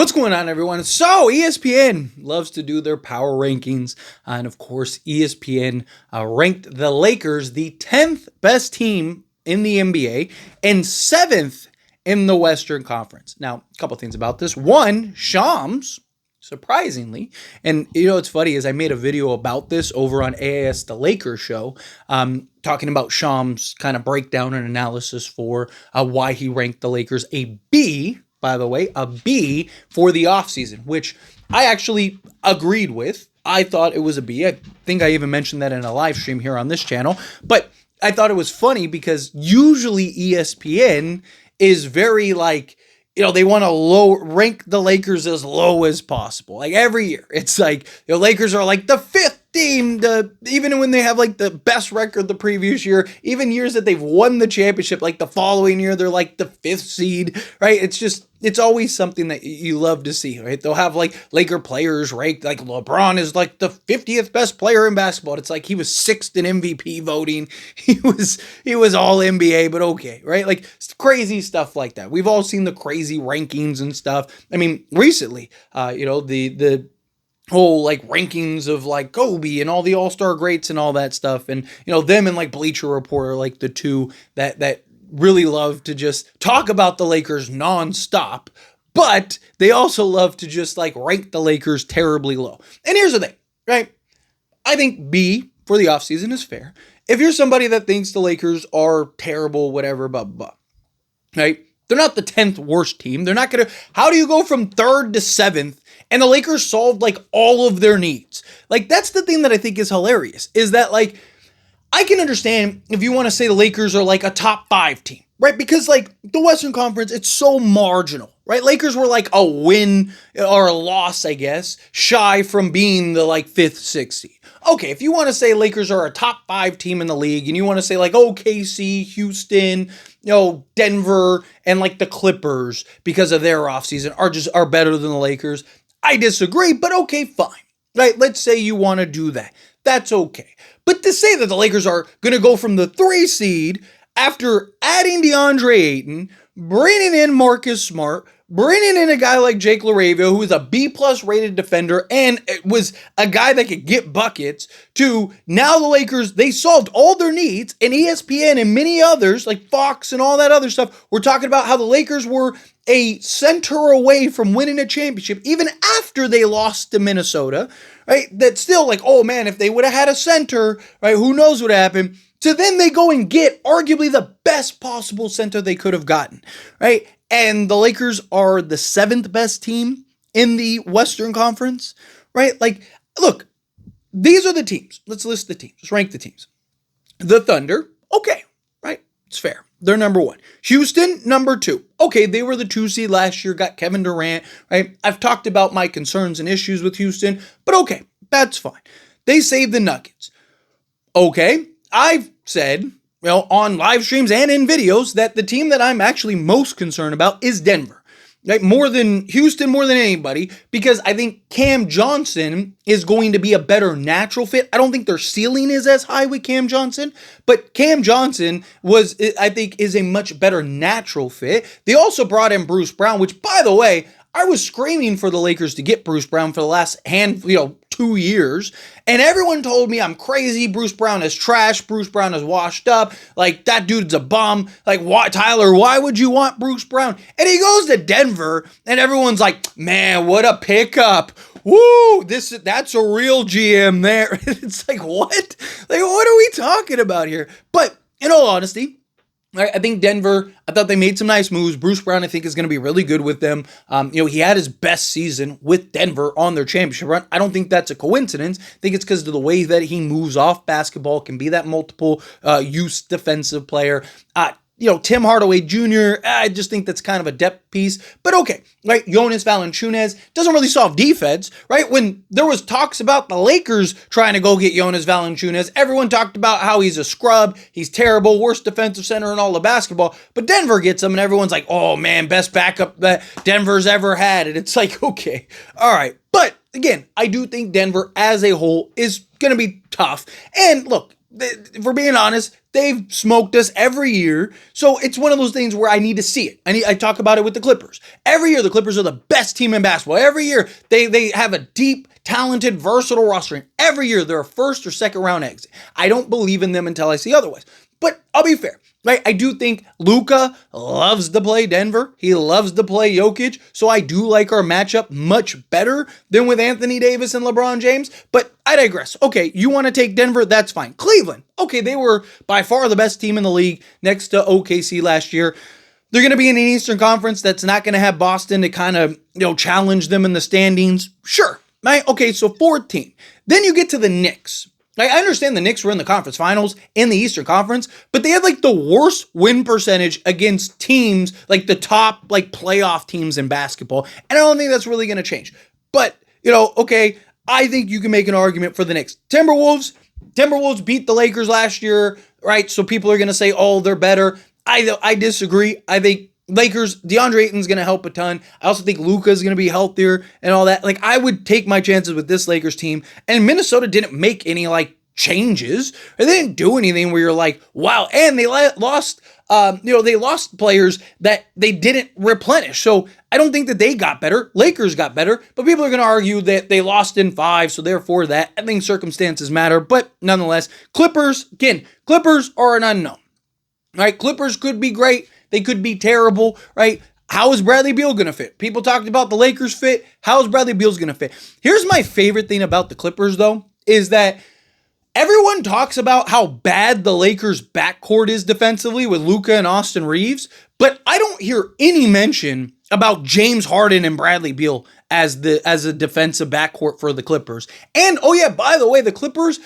What's going on, everyone? So ESPN loves to do their power rankings, and of course ESPN ranked the Lakers the 10th best team in the NBA and 7th in the Western Conference. Now, a couple things about this. One, Shams, surprisingly, and what's funny is I made a video about this over on AAS The Lakers Show, talking about Shams' kind of breakdown and analysis for why he ranked the Lakers a B. By the way, a B for the offseason, which I actually agreed with. I thought it was a B. I think I even mentioned that in a live stream here on this channel. But I thought it was funny because usually ESPN is very they want to rank the Lakers as low as possible. Like every year, it's like Lakers are like the 5th team, even when they have like the best record the previous year, even years that they've won the championship, like the following year, they're like the 5th seed, right? It's always something that you love to see, right? They'll have like Laker players ranked, like LeBron is like the 50th best player in basketball. It's like he was 6th in MVP voting. He was all NBA, but okay, right? Like crazy stuff like that. We've all seen the crazy rankings and stuff. I mean, recently, the whole like rankings of like Kobe and all the all-star greats and all that stuff. And, them and like Bleacher Report are like the two that really love to just talk about the Lakers nonstop, but they also love to just like rank the Lakers terribly low. And here's the thing, right? I think B for the offseason is fair. If you're somebody that thinks the Lakers are terrible, whatever, blah, blah, right? They're not the 10th worst team. They're not going to, how do you go from 3rd to 7th and the Lakers solved like all of their needs? Like that's the thing that I think is hilarious is that like, I can understand if you want to say the Lakers are like a top 5 team, right? Because like the Western Conference, it's so marginal, right? Lakers were like a win or a loss, I guess, shy from being the like 5th, 6th seed. Okay, if you want to say Lakers are a top 5 team in the league and you want to say like OKC, Houston, Denver, and like the Clippers because of their offseason are better than the Lakers, I disagree, but okay, fine. Right? Let's say you want to do that. That's okay. But to say that the Lakers are going to go from the 3 seed after adding DeAndre Ayton, bringing in Marcus Smart, bringing in a guy like Jake LaRavia, who is a B-plus rated defender and was a guy that could get buckets, to now the Lakers, they solved all their needs, and ESPN and many others, like Fox and all that other stuff, were talking about how the Lakers were a center away from winning a championship, even after they lost to Minnesota, right? That's still like, oh man, if they would have had a center, right, who knows what happened? So then they go and get arguably the best possible center they could have gotten, right? And the Lakers are the 7th best team in the Western Conference, right? Like, look, these are the teams. Let's list the teams. Let's rank the teams. The Thunder, okay, right? It's fair. They're number 1. Houston, number 2. Okay, they were the 2 seed last year, got Kevin Durant, right? I've talked about my concerns and issues with Houston, but okay, that's fine. They saved the Nuggets. Okay, I've said, on live streams and in videos that the team that I'm actually most concerned about is Denver. Right? More than Houston, more than anybody, because I think Cam Johnson is going to be a better natural fit. I don't think their ceiling is as high with Cam Johnson, but Cam Johnson I think, is a much better natural fit. They also brought in Bruce Brown, which, by the way, I was screaming for the Lakers to get Bruce Brown for the last 2 years, and everyone told me I'm crazy. Bruce Brown is trash. Bruce Brown is washed up. Like, that dude's a bum. Like, why, Tyler, why would you want Bruce Brown? And he goes to Denver, and everyone's like, man, what a pickup. Woo, that's a real GM there. It's like, what? Like, what are we talking about here? But in all honesty, I think Denver, I thought they made some nice moves. Bruce Brown, I think, is going to be really good with them. He had his best season with Denver on their championship run. I don't think that's a coincidence. I think it's because of the way that he moves off basketball, can be that multiple use defensive player. Tim Hardaway Jr., I just think that's kind of a depth piece. But okay, right? Jonas Valanciunas doesn't really solve defense, right? When there was talks about the Lakers trying to go get Jonas Valanciunas, everyone talked about how he's a scrub, he's terrible, worst defensive center in all of basketball. But Denver gets him, and everyone's like, oh man, best backup that Denver's ever had. And it's like, okay, all right. But again, I do think Denver as a whole is going to be tough. And look, if we're being honest, they've smoked us every year. So it's one of those things where I need to see it. I talk about it with the Clippers. Every year, the Clippers are the best team in basketball. Every year, they have a deep, talented, versatile roster. And every year, they're a first or second round exit. I don't believe in them until I see otherwise. But I'll be fair. Right, I do think Luka loves to play Denver. He loves to play Jokic. So I do like our matchup much better than with Anthony Davis and LeBron James. But I digress. Okay, you want to take Denver? That's fine. Cleveland. Okay, they were by far the best team in the league next to OKC last year. They're going to be in an Eastern Conference that's not going to have Boston to kind of, challenge them in the standings. Sure. Right? Okay, so fourth team. Then you get to the Knicks. I understand the Knicks were in the conference finals in the Eastern Conference, but they had like the worst win percentage against teams, like the top like playoff teams in basketball. And I don't think that's really going to change. But, okay, I think you can make an argument for the Knicks. Timberwolves beat the Lakers last year, right? So people are going to say, oh, they're better. I disagree. I think Lakers, DeAndre Ayton's going to help a ton. I also think Luka's going to be healthier and all that. Like, I would take my chances with this Lakers team. And Minnesota didn't make any, changes. Or they didn't do anything where you're like, wow. And they lost, they lost players that they didn't replenish. So I don't think that they got better. Lakers got better. But people are going to argue that they lost in 5. So therefore that, I think circumstances matter. But nonetheless, Clippers are an unknown. All right, Clippers could be great. They could be terrible, right? How is Bradley Beal going to fit? People talked about the Lakers fit. How is Bradley Beal going to fit? Here's my favorite thing about the Clippers, though, is that everyone talks about how bad the Lakers' backcourt is defensively with Luka and Austin Reeves, but I don't hear any mention about James Harden and Bradley Beal as a defensive backcourt for the Clippers. And, oh yeah, by the way, the Clippers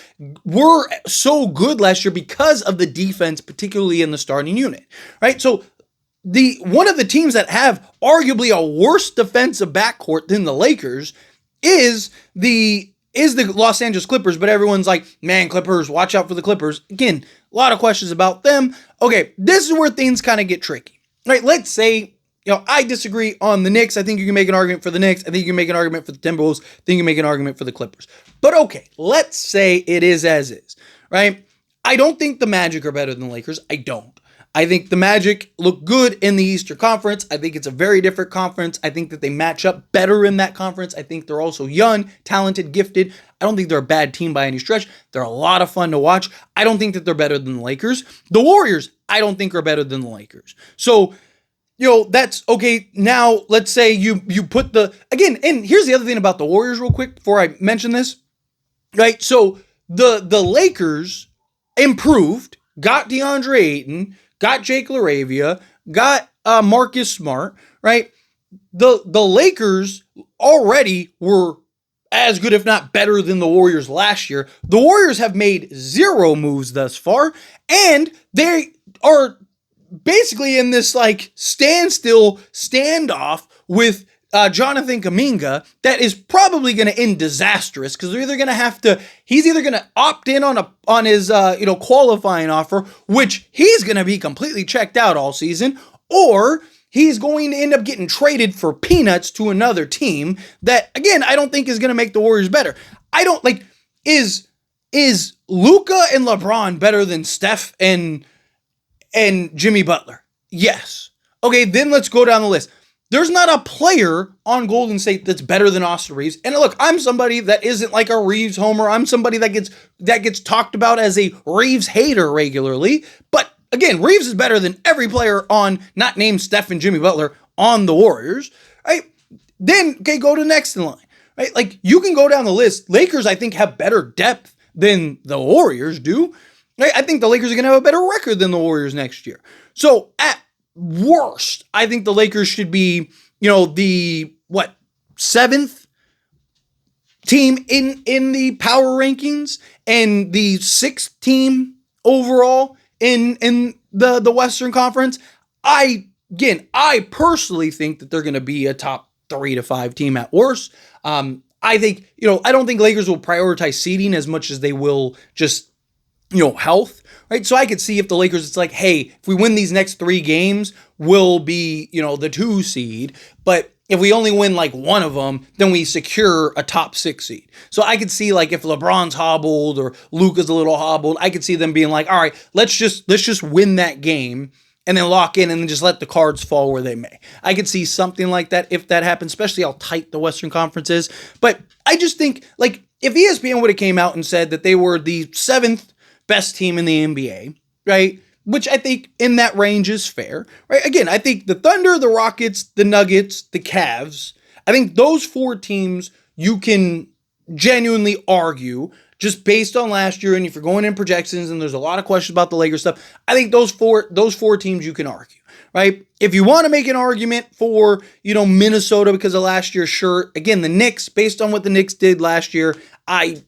were so good last year because of the defense, particularly in the starting unit, right? So one of the teams that have arguably a worse defensive backcourt than the Lakers is the Los Angeles Clippers, but everyone's like, man, Clippers, watch out for the Clippers. Again, a lot of questions about them. Okay, this is where things kind of get tricky, right? Let's say, I disagree on the Knicks. I think you can make an argument for the Knicks. I think you can make an argument for the Timberwolves. I think you can make an argument for the Clippers. But okay, let's say it is as is, right? I don't think the Magic are better than the Lakers. I don't. I think the Magic look good in the Eastern Conference. I think it's a very different conference. I think that they match up better in that conference. I think they're also young, talented, gifted. I don't think they're a bad team by any stretch. They're a lot of fun to watch. I don't think that they're better than the Lakers. The Warriors, I don't think are better than the Lakers. So, that's okay. Now, let's say you put again, and here's the other thing about the Warriors real quick before I mention this, right? So the Lakers improved, got DeAndre Ayton, got Jake LaRavia, got Marcus Smart, right? The Lakers already were as good, if not better, than the Warriors last year. The Warriors have made 0 moves thus far, and they are basically in this standoff with Jonathan Kuminga that is probably going to end disastrous because they're either going to he's either going to opt in on his qualifying offer, which he's going to be completely checked out all season, or he's going to end up getting traded for peanuts to another team that, again, I don't think is going to make the Warriors better. I don't is Luka and LeBron better than Steph and Jimmy Butler? Yes. Okay, then let's go down the list. There's not a player on Golden State that's better than Austin Reeves. And look, I'm somebody that isn't like a Reeves homer. I'm somebody that gets talked about as a Reeves hater regularly. But again, Reeves is better than every player on, not named Steph and Jimmy Butler, on the Warriors, right? Then, okay, go to next in line, right? You can go down the list. Lakers, I think, have better depth than the Warriors do. Right? I think the Lakers are going to have a better record than the Warriors next year. So at worst, I think the Lakers should be, the 7th team in the power rankings and the 6th team overall in the Western Conference. I personally think that they're going to be a top 3 to 5 team at worst. I think, I don't think Lakers will prioritize seeding as much as they will just health, right? So I could see if the Lakers, it's like, hey, if we win these next 3 games, we'll be, the 2 seed. But if we only win like one of them, then we secure a top 6 seed. So I could see like if LeBron's hobbled or Luka's a little hobbled, I could see them being like, all right, let's just win that game and then lock in and then just let the cards fall where they may. I could see something like that if that happens, especially how tight the Western Conference is. But I just think like if ESPN would have came out and said that they were the 7th best team in the NBA, right? Which I think in that range is fair, right? Again, I think the Thunder, the Rockets, the Nuggets, the Cavs, I think those 4 teams you can genuinely argue just based on last year. And if you're going in projections and there's a lot of questions about the Lakers stuff, I think those four teams you can argue, right? If you want to make an argument for, Minnesota because of last year, sure. Again, the Knicks, based on what the Knicks did last year, I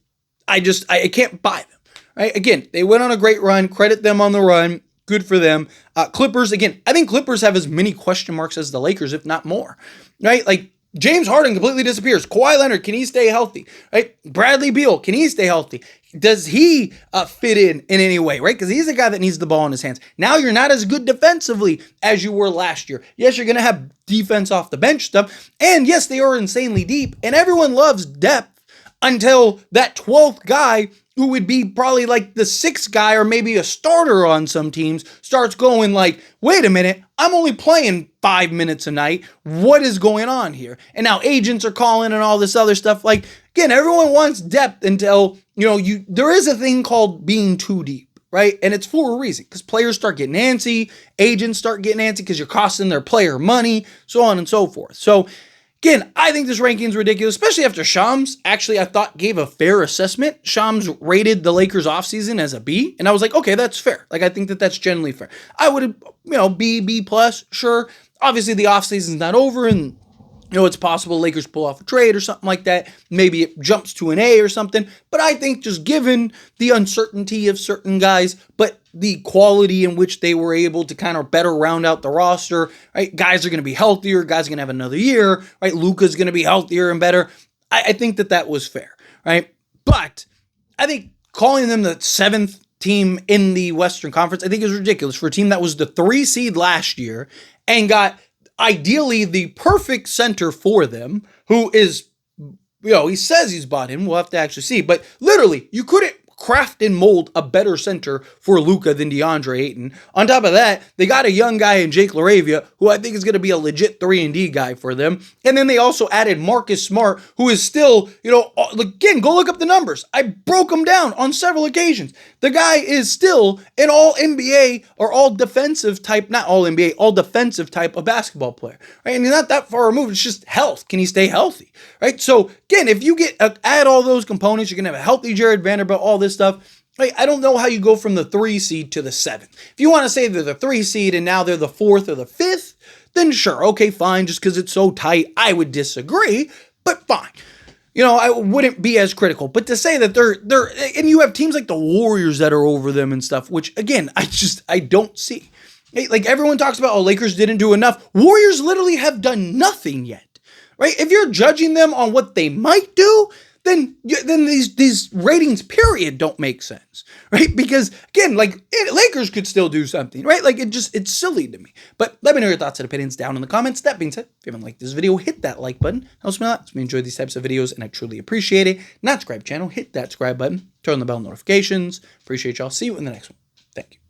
can't buy them, right? Again, they went on a great run. Credit them on the run. Good for them. Clippers, again, I think Clippers have as many question marks as the Lakers, if not more, right? Like, James Harden completely disappears. Kawhi Leonard, can he stay healthy, right? Bradley Beal, can he stay healthy? Does he fit in any way, right? Because he's a guy that needs the ball in his hands. Now you're not as good defensively as you were last year. Yes, you're going to have defense off the bench stuff. And yes, they are insanely deep. And everyone loves depth until that 12th guy who would be probably like the 6th guy or maybe a starter on some teams starts going like, wait a minute, I'm only playing 5 minutes a night. What is going on here? And now agents are calling and all this other stuff. Like, again, everyone wants depth until, there is a thing called being too deep, right? And it's for a reason because players start getting antsy, agents start getting antsy because you're costing their player money, so on and so forth. So, again, I think this ranking is ridiculous, especially after Shams actually, I thought, gave a fair assessment. Shams rated the Lakers offseason as a B, and I was like, okay, that's fair. Like, I think that that's generally fair. I would have, B plus, sure. Obviously, the offseason's not over, and, it's possible Lakers pull off a trade or something like that. Maybe it jumps to an A or something, but I think just given the uncertainty of certain guys, but the quality in which they were able to kind of better round out the roster, right? Guys are going to be healthier. Guys are going to have another year, right? Luka's going to be healthier and better. I think that was fair, right? But I think calling them the 7th team in the Western Conference, I think is ridiculous for a team that was the 3 seed last year and got ideally the perfect center for them, who is, he says he's bought him. We'll have to actually see. But literally, you couldn't craft and mold a better center for Luka than DeAndre Ayton. On top of that, they got a young guy in Jake LaRavia, who I think is going to be a legit 3-and-D guy for them. And then they also added Marcus Smart, who is still, again, go look up the numbers. I broke them down on several occasions. The guy is still an all-NBA or all-defensive type, not all-NBA, all-defensive type of basketball player, right? And he's not that far removed. It's just health. Can he stay healthy, right? So, again, if you add all those components, you're going to have a healthy Jared Vanderbilt, all this stuff. Right? I don't know how you go from the 3 seed to the 7th. If you want to say they're the 3 seed and now they're the 4th or the 5th, then sure, okay, fine, just because it's so tight, I would disagree, but fine. I wouldn't be as critical. But to say that they're and you have teams like the Warriors that are over them and stuff, which again, I don't see. Like everyone talks about, Lakers didn't do enough. Warriors literally have done nothing yet, right? If you're judging them on what they might do, then these ratings, period, don't make sense, right? Because, again, Lakers could still do something, right? Like, it's silly to me. But let me know your thoughts and opinions down in the comments. That being said, if you haven't liked this video, hit that like button. It helps me a lot. Helps me enjoy these types of videos, and I truly appreciate it. Not subscribe channel, hit that subscribe button. Turn on the bell notifications. Appreciate y'all. See you in the next one. Thank you.